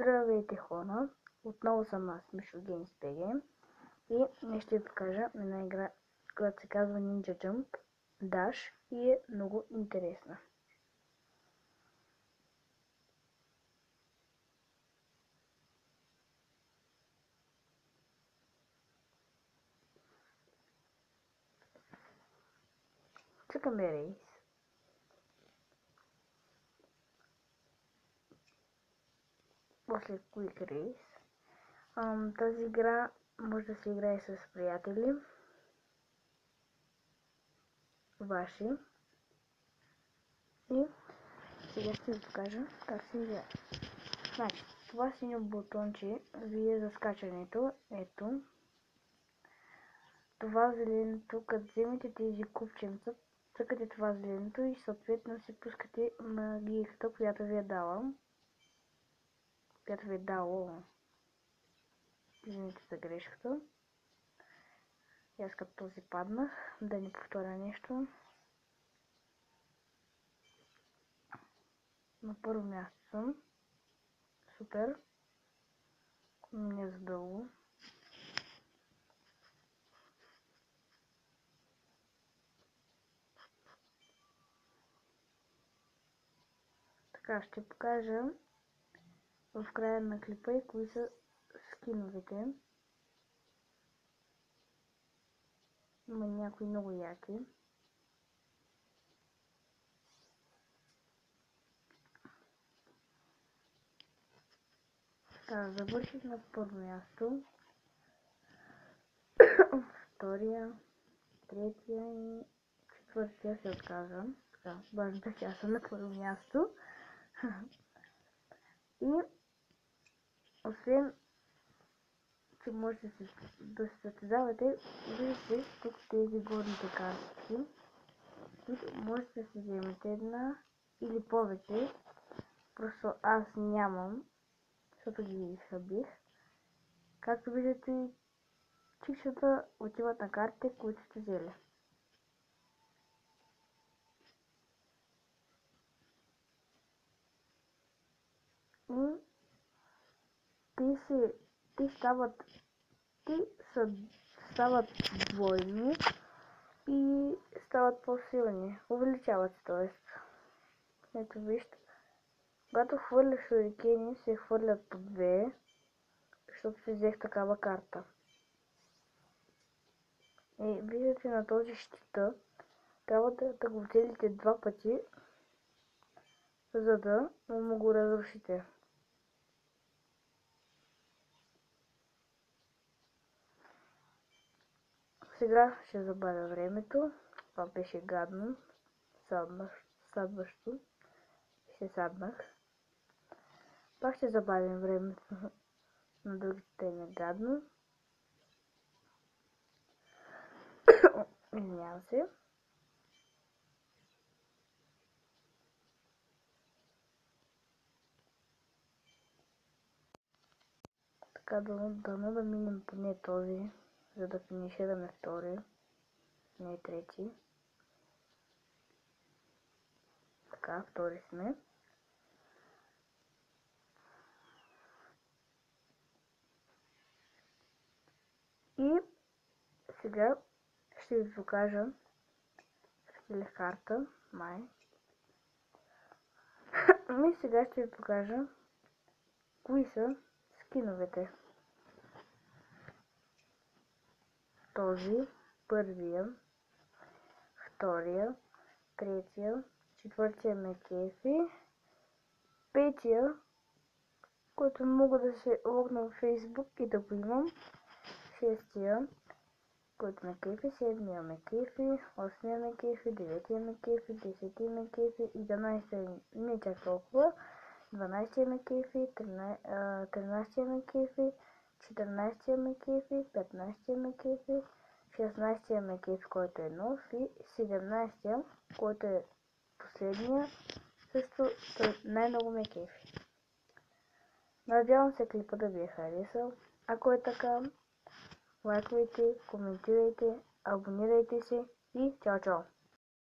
Здравейте хора, отново съм аз, Мишо Games.bg и днес ще ви покажа една игра, която се казва Ninja Jump Dash и е много интересна. Цъкаме рейс. После Quick Race. Тази игра може да се играе с приятели, ваши. И сега ще ви покажа как се играе. Значи, това синьо бутонче ви е за скачането. Ето. Това зеленото, като вземете тези купченца, цъкате това зеленото и съответно си пускате магията, която ви е дала. Която ви е дало. Извините за грешката. И аз като този паднах, да не повторя нещо. На първо място съм. Супер. Не за дълго. Така, ще покажа в края на клипа и кои са скиновете. Има някои много яки. Така, завърших на първо място. Втория, третия и четвъртия се отказвам. Така, важно че аз съм на първо място. И освен че можете да се състезавате, виждате тук тези горните картички, които можете да си вземете една или повече. Просто аз нямам, защото ги изхъбих. Както виждате, чикчета отиват на картите, които сте взели. И те стават двойни и стават по-силни. Увеличават се, т.е. Ето вижте. Когато хвърля шурикени, се хвърлят по две, защото си взех такава карта. И виждате на този щита, трябва да го целите два пъти, за да му го разрушите. Сега ще забавя времето. Това беше гадно. Садващо. Ще саднах. Пак ще забавим времето на другите теми гадно. Извинявам се. Така дано да минем поне този, за да финишираме втори, не трети. Така, втори сме. И сега ще ви покажа спечелих карта, май. И сега ще ви покажа кои са скиновете. Този, първия, втория, третия, четвъртия ме кефи, петия, който мога да се логна в Facebook и да го имам, шестия, който ме кефи, седмия ме кефи, осмия ме кефи, деветия ме кефи, десетия ме кефи, 11 не чак толкова, 12 ме кефи, 13 ме кефи, 14 ме кефи, 15 ме кефи, 16 ме кефи, който е нов, и 17 който е последния, също най-много ме кефи. Надявам се клипа да ви е харесал. Ако е така, лайквайте, коментирайте, абонирайте се и чао-чао!